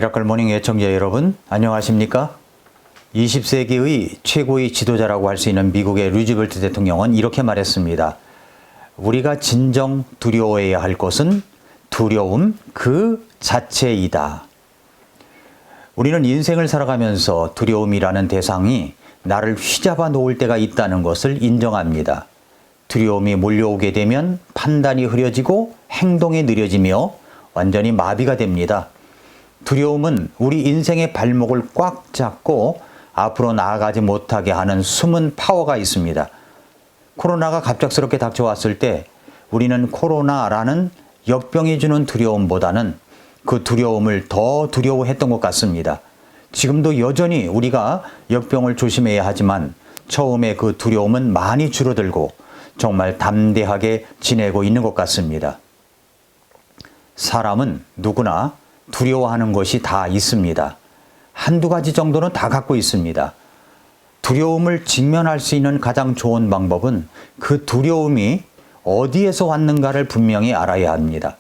미라클 모닝 애청자 여러분, 안녕하십니까? 20세기의 최고의 지도자라고 할 수 있는 미국의 루즈벨트 대통령은 이렇게 말했습니다. 우리가 진정 두려워해야 할 것은 두려움 그 자체이다. 우리는 인생을 살아가면서 두려움이라는 대상이 나를 휘잡아 놓을 때가 있다는 것을 인정합니다. 두려움이 몰려오게 되면 판단이 흐려지고 행동이 느려지며 완전히 마비가 됩니다. 두려움은 우리 인생의 발목을 꽉 잡고 앞으로 나아가지 못하게 하는 숨은 파워가 있습니다. 코로나가 갑작스럽게 닥쳐왔을 때 우리는 코로나라는 역병이 주는 두려움보다는 그 두려움을 더 두려워했던 것 같습니다. 지금도 여전히 우리가 역병을 조심해야 하지만 처음에 그 두려움은 많이 줄어들고 정말 담대하게 지내고 있는 것 같습니다. 사람은 누구나 두려워하는 것이 다 있습니다. 한두 가지 정도는 다 갖고 있습니다. 두려움을 직면할 수 있는 가장 좋은 방법은 그 두려움이 어디에서 왔는가를 분명히 알아야 합니다.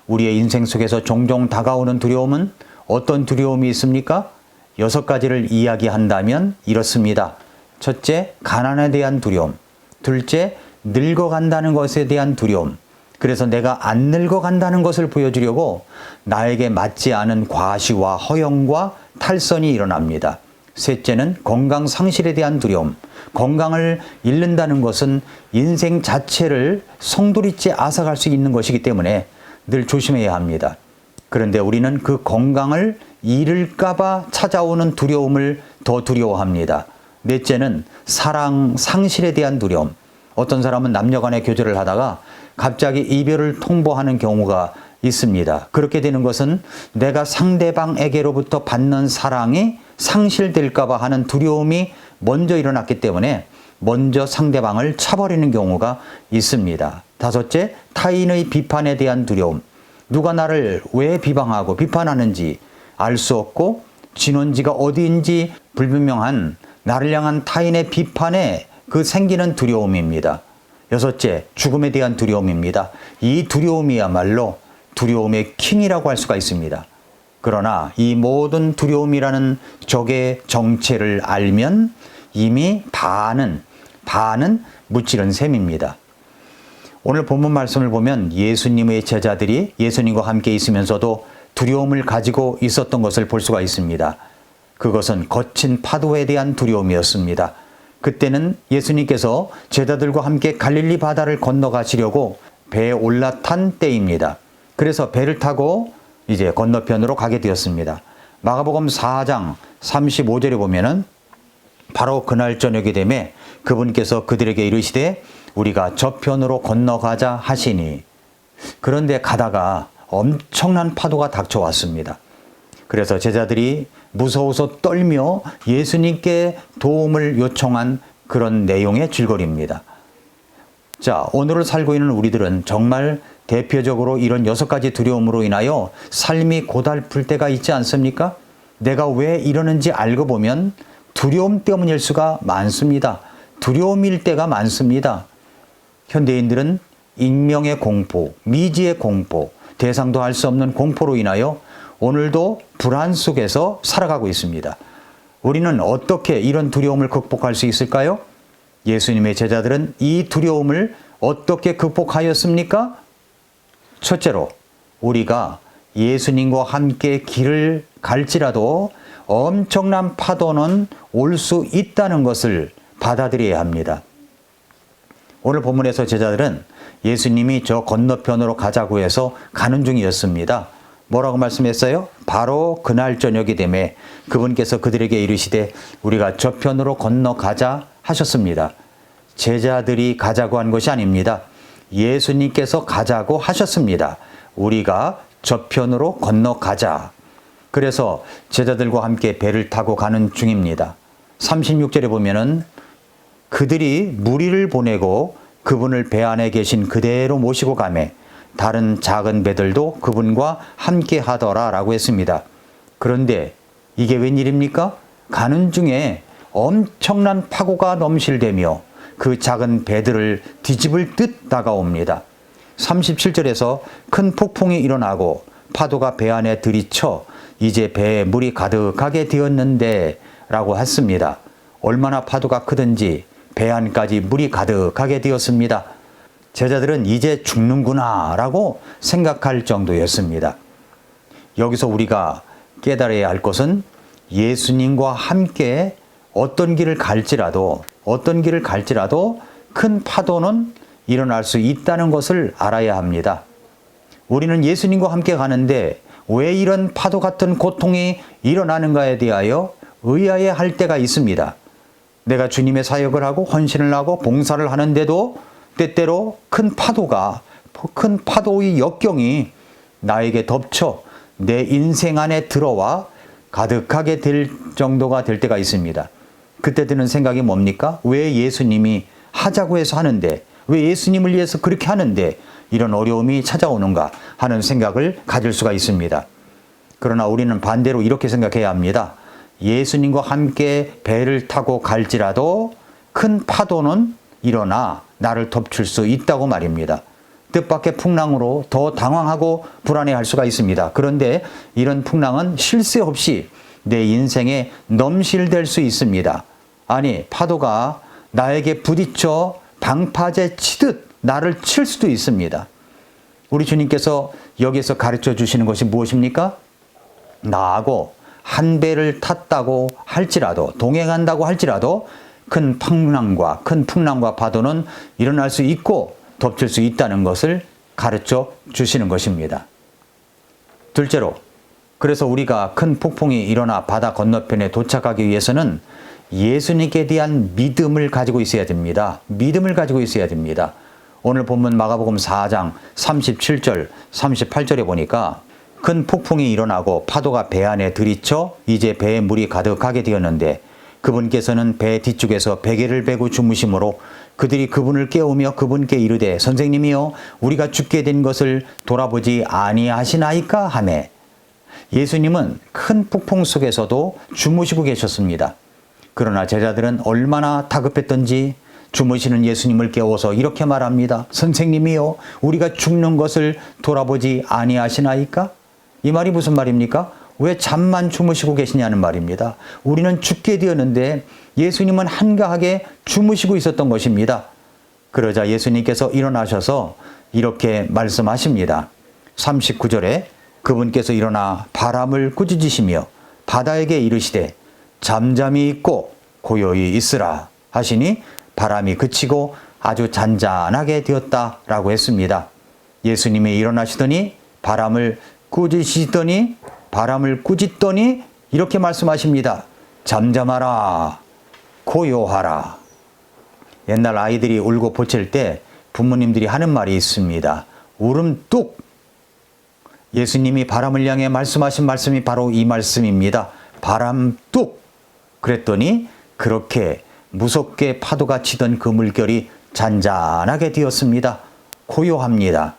우리의 인생 속에서 종종 다가오는 두려움은 어떤 두려움이 있습니까? 6가지를 이야기한다면 이렇습니다. 첫째, 가난에 대한 두려움. 둘째, 늙어간다는 것에 대한 두려움. 그래서 내가 안 늙어간다는 것을 보여주려고 나에게 맞지 않은 과시와 허영과 탈선이 일어납니다. 셋째는 건강 상실에 대한 두려움. 건강을 잃는다는 것은 인생 자체를 송두리째 앗아갈 수 있는 것이기 때문에 늘 조심해야 합니다. 그런데 우리는 그 건강을 잃을까봐 찾아오는 두려움을 더 두려워합니다. 넷째는 사랑 상실에 대한 두려움. 어떤 사람은 남녀간의 교제를 하다가 갑자기 이별을 통보하는 경우가 있습니다. 그렇게 되는 것은 내가 상대방에게로부터 받는 사랑이 상실될까봐 하는 두려움이 먼저 일어났기 때문에 먼저 상대방을 차버리는 경우가 있습니다. 다섯째, 타인의 비판에 대한 두려움. 누가 나를 왜 비방하고 비판하는지 알 수 없고 진원지가 어디인지 불분명한 나를 향한 타인의 비판에 그 생기는 두려움입니다. 여섯째, 죽음에 대한 두려움입니다. 이 두려움이야말로 두려움의 킹이라고 할 수가 있습니다. 그러나 이 모든 두려움이라는 적의 정체를 알면 이미 반은 무찌른 셈입니다. 오늘 본문 말씀을 보면 예수님의 제자들이 예수님과 함께 있으면서도 두려움을 가지고 있었던 것을 볼 수가 있습니다. 그것은 거친 파도에 대한 두려움이었습니다. 그때는 예수님께서 제자들과 함께 갈릴리 바다를 건너가시려고 배에 올라탄 때입니다. 그래서 배를 타고 이제 건너편으로 가게 되었습니다. 마가복음 4장 35절에 보면은 바로 그날 저녁이 되매 그분께서 그들에게 이르시되 우리가 저편으로 건너가자 하시니. 그런데 가다가 엄청난 파도가 닥쳐왔습니다. 그래서 제자들이 무서워서 떨며 예수님께 도움을 요청한 그런 내용의 줄거리입니다. 자, 오늘을 살고 있는 우리들은 정말 대표적으로 이런 6가지 두려움으로 인하여 삶이 고달플 때가 있지 않습니까? 내가 왜 이러는지 알고 보면 두려움 때문일 수가 많습니다. 두려움일 때가 많습니다. 현대인들은 익명의 공포, 미지의 공포, 대상도 할 수 없는 공포로 인하여 오늘도 불안 속에서 살아가고 있습니다. 우리는 어떻게 이런 두려움을 극복할 수 있을까요? 예수님의 제자들은 이 두려움을 어떻게 극복하였습니까? 첫째로, 우리가 예수님과 함께 길을 갈지라도 엄청난 파도는 올 수 있다는 것을 받아들여야 합니다. 오늘 본문에서 제자들은 예수님이 저 건너편으로 가자고 해서 가는 중이었습니다. 뭐라고 말씀했어요? 바로 그날 저녁이 되매 그분께서 그들에게 이르시되 우리가 저편으로 건너가자 하셨습니다. 제자들이 가자고 한 것이 아닙니다. 예수님께서 가자고 하셨습니다. 우리가 저편으로 건너가자. 그래서 제자들과 함께 배를 타고 가는 중입니다. 36절에 보면은 그들이 무리를 보내고 그분을 배 안에 계신 그대로 모시고 가매 다른 작은 배들도 그분과 함께 하더라 라고 했습니다. 그런데 이게 웬일입니까? 가는 중에 엄청난 파고가 넘실대며 그 작은 배들을 뒤집을 듯 다가옵니다. 37절에서 큰 폭풍이 일어나고 파도가 배 안에 들이쳐 이제 배에 물이 가득하게 되었는데 라고 했습니다. 얼마나 파도가 크든지 배 안까지 물이 가득하게 되었습니다. 제자들은 이제 죽는구나 라고 생각할 정도였습니다. 여기서 우리가 깨달아야 할 것은 예수님과 함께 어떤 길을 갈지라도 큰 파도는 일어날 수 있다는 것을 알아야 합니다. 우리는 예수님과 함께 가는데 왜 이런 파도 같은 고통이 일어나는가에 대하여 의아해 할 때가 있습니다. 내가 주님의 사역을 하고 헌신을 하고 봉사를 하는데도 때때로 큰 파도의 역경이 나에게 덮쳐 내 인생 안에 들어와 가득하게 될 정도가 될 때가 있습니다. 그때 드는 생각이 뭡니까? 왜 예수님이 하자고 해서 하는데, 왜 예수님을 위해서 그렇게 하는데 이런 어려움이 찾아오는가 하는 생각을 가질 수가 있습니다. 그러나 우리는 반대로 이렇게 생각해야 합니다. 예수님과 함께 배를 타고 갈지라도 큰 파도는 일어나 나를 덮칠 수 있다고 말입니다. 뜻밖의 풍랑으로 더 당황하고 불안해할 수가 있습니다. 그런데 이런 풍랑은 쉴 새 없이 내 인생에 넘실될 수 있습니다. 아니, 파도가 나에게 부딪혀 방파제 치듯 나를 칠 수도 있습니다. 우리 주님께서 여기서 가르쳐 주시는 것이 무엇입니까? 나하고 한 배를 탔다고 할지라도, 동행한다고 할지라도 큰 풍랑과 파도는 일어날 수 있고 덮칠 수 있다는 것을 가르쳐 주시는 것입니다. 둘째로, 그래서 우리가 큰 폭풍이 일어나 바다 건너편에 도착하기 위해서는 예수님께 대한 믿음을 가지고 있어야 됩니다. 믿음을 가지고 있어야 됩니다. 오늘 본문 마가복음 4장 37절, 38절에 보니까 큰 폭풍이 일어나고 파도가 배 안에 들이쳐 이제 배에 물이 가득하게 되었는데 그분께서는 배 뒤쪽에서 베개를 베고 주무심으로 그들이 그분을 깨우며 그분께 이르되 선생님이여 우리가 죽게 된 것을 돌아보지 아니하시나이까 하매 예수님은 큰 폭풍 속에서도 주무시고 계셨습니다. 그러나 제자들은 얼마나 다급했던지 주무시는 예수님을 깨워서 이렇게 말합니다. 선생님이여 우리가 죽는 것을 돌아보지 아니하시나이까? 이 말이 무슨 말입니까? 왜 잠만 주무시고 계시냐는 말입니다. 우리는 죽게 되었는데 예수님은 한가하게 주무시고 있었던 것입니다. 그러자 예수님께서 일어나셔서 이렇게 말씀하십니다. 39절에 그분께서 일어나 바람을 꾸짖으시며 바다에게 이르시되 잠잠히 있고 고요히 있으라 하시니 바람이 그치고 아주 잔잔하게 되었다라고 했습니다. 예수님이 일어나시더니 바람을 꾸짖더니 이렇게 말씀하십니다. 잠잠하라, 고요하라. 옛날 아이들이 울고 보챌 때 부모님들이 하는 말이 있습니다. 울음 뚝. 예수님이 바람을 향해 말씀하신 말씀이 바로 이 말씀입니다. 바람 뚝. 그랬더니 그렇게 무섭게 파도가 치던 그 물결이 잔잔하게 되었습니다. 고요합니다.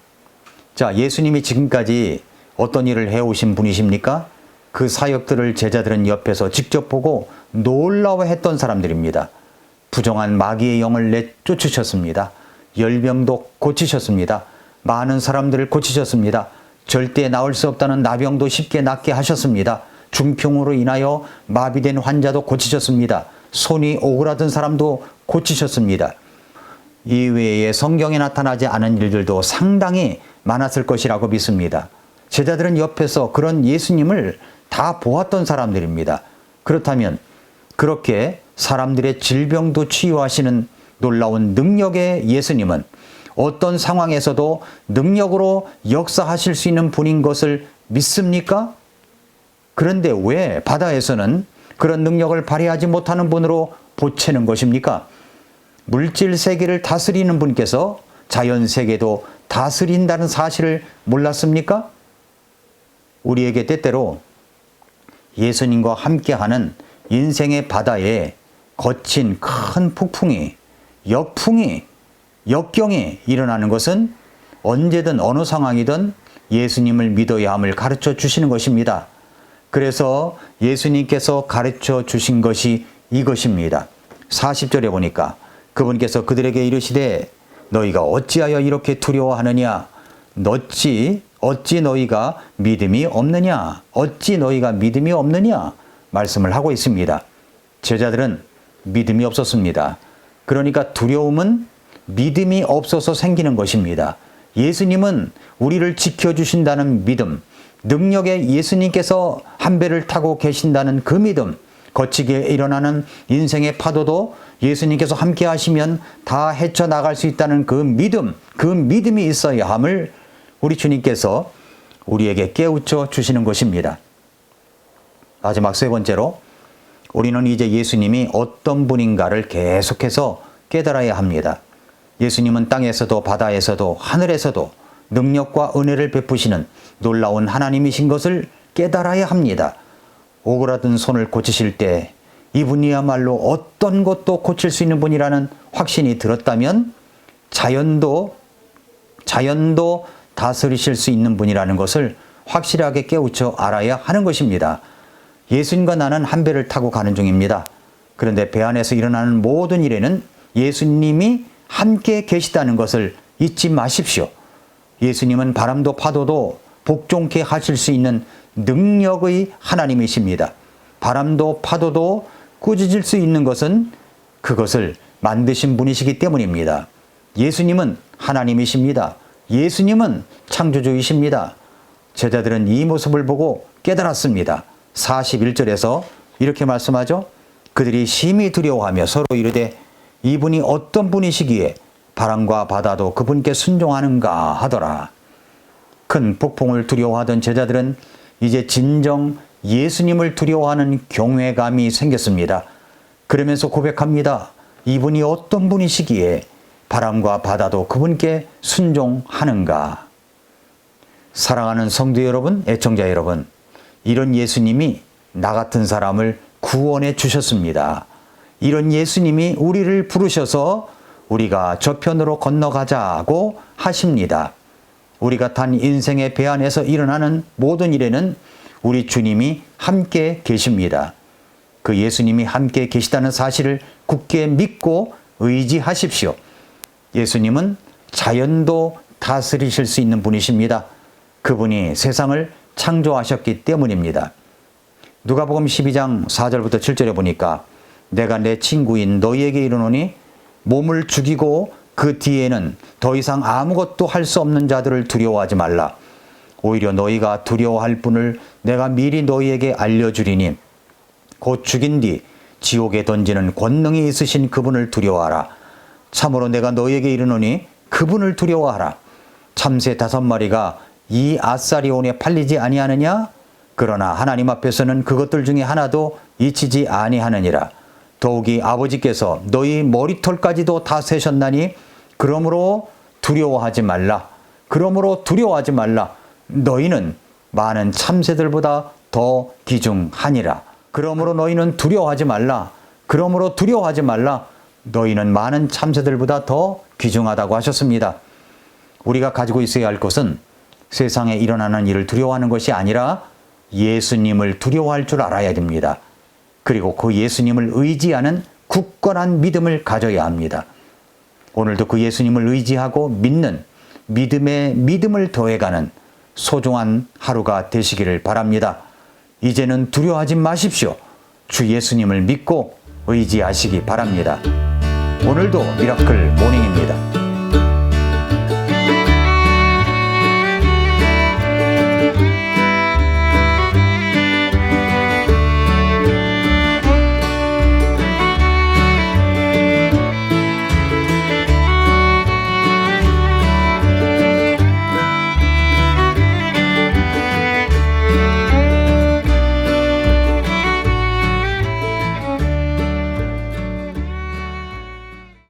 자, 예수님이 지금까지 어떤 일을 해오신 분이십니까? 그 사역들을 제자들은 옆에서 직접 보고 놀라워했던 사람들입니다. 부정한 마귀의 영을 내쫓으셨습니다. 열병도 고치셨습니다. 많은 사람들을 고치셨습니다. 절대 나을 수 없다는 나병도 쉽게 낫게 하셨습니다. 중풍으로 인하여 마비된 환자도 고치셨습니다. 손이 오그라든 사람도 고치셨습니다. 이외에 성경에 나타나지 않은 일들도 상당히 많았을 것이라고 믿습니다. 제자들은 옆에서 그런 예수님을 다 보았던 사람들입니다. 그렇다면 그렇게 사람들의 질병도 치유하시는 놀라운 능력의 예수님은 어떤 상황에서도 능력으로 역사하실 수 있는 분인 것을 믿습니까? 그런데 왜 바다에서는 그런 능력을 발휘하지 못하는 분으로 보채는 것입니까? 물질 세계를 다스리는 분께서 자연 세계도 다스린다는 사실을 몰랐습니까? 우리에게 때때로 예수님과 함께하는 인생의 바다에 거친 큰 폭풍이, 역경이 일어나는 것은 언제든 어느 상황이든 예수님을 믿어야 함을 가르쳐 주시는 것입니다. 그래서 예수님께서 가르쳐 주신 것이 이것입니다. 40절에 보니까 그분께서 그들에게 이르시되 너희가 어찌하여 이렇게 두려워하느냐? 너희 어찌 너희가 믿음이 없느냐? 어찌 너희가 믿음이 없느냐? 말씀을 하고 있습니다. 제자들은 믿음이 없었습니다. 그러니까 두려움은 믿음이 없어서 생기는 것입니다. 예수님은 우리를 지켜주신다는 믿음, 능력의 예수님께서 한 배를 타고 계신다는 그 믿음, 거치게 일어나는 인생의 파도도 예수님께서 함께 하시면 다 헤쳐나갈 수 있다는 그 믿음, 그 믿음이 있어야 함을 우리 주님께서 우리에게 깨우쳐 주시는 것입니다. 마지막 세 번째로 우리는 이제 예수님이 어떤 분인가를 계속해서 깨달아야 합니다. 예수님은 땅에서도 바다에서도 하늘에서도 능력과 은혜를 베푸시는 놀라운 하나님이신 것을 깨달아야 합니다. 오그라든 손을 고치실 때 이분이야말로 어떤 것도 고칠 수 있는 분이라는 확신이 들었다면 자연도 다스리실 수 있는 분이라는 것을 확실하게 깨우쳐 알아야 하는 것입니다. 예수님과 나는 한 배를 타고 가는 중입니다. 그런데 배 안에서 일어나는 모든 일에는 예수님이 함께 계시다는 것을 잊지 마십시오. 예수님은 바람도 파도도 복종케 하실 수 있는 능력의 하나님이십니다. 바람도 파도도 꾸짖을 수 있는 것은 그것을 만드신 분이시기 때문입니다. 예수님은 하나님이십니다. 예수님은 창조주이십니다. 제자들은 이 모습을 보고 깨달았습니다. 41절에서 이렇게 말씀하죠. 그들이 심히 두려워하며 서로 이르되 이분이 어떤 분이시기에 바람과 바다도 그분께 순종하는가 하더라. 큰 폭풍을 두려워하던 제자들은 이제 진정 예수님을 두려워하는 경외감이 생겼습니다. 그러면서 고백합니다. 이분이 어떤 분이시기에 바람과 바다도 그분께 순종하는가. 사랑하는 성도 여러분, 애청자 여러분, 이런 예수님이 나 같은 사람을 구원해 주셨습니다. 이런 예수님이 우리를 부르셔서 우리가 저편으로 건너가자고 하십니다. 우리가 탄 인생의 배 안에서 일어나는 모든 일에는 우리 주님이 함께 계십니다. 그 예수님이 함께 계시다는 사실을 굳게 믿고 의지하십시오. 예수님은 자연도 다스리실 수 있는 분이십니다. 그분이 세상을 창조하셨기 때문입니다. 누가복음 12장 4절부터 7절에 보니까 내가 내 친구인 너희에게 이르노니 몸을 죽이고 그 뒤에는 더 이상 아무것도 할 수 없는 자들을 두려워하지 말라. 오히려 너희가 두려워할 분을 내가 미리 너희에게 알려주리니 곧 죽인 뒤 지옥에 던지는 권능이 있으신 그분을 두려워하라. 참으로 내가 너희에게 이르노니 그분을 두려워하라. 참새 5마리가 이 아사리온에 팔리지 아니하느냐? 그러나 하나님 앞에서는 그것들 중에 하나도 잊히지 아니하느니라. 더욱이 아버지께서 너희 머리털까지도 다 세셨나니 그러므로 두려워하지 말라. 그러므로 두려워하지 말라. 너희는 많은 참새들보다 더 귀중하니라. 그러므로 너희는 두려워하지 말라. 그러므로 두려워하지 말라. 너희는 많은 참새들보다 더 귀중하다고 하셨습니다. 우리가 가지고 있어야 할 것은 세상에 일어나는 일을 두려워하는 것이 아니라 예수님을 두려워할 줄 알아야 됩니다. 그리고 그 예수님을 의지하는 굳건한 믿음을 가져야 합니다. 오늘도 그 예수님을 의지하고 믿는 믿음에 믿음을 더해가는 소중한 하루가 되시기를 바랍니다. 이제는 두려워하지 마십시오. 주 예수님을 믿고 의지하시기 바랍니다. 오늘도 미라클 모닝입니다.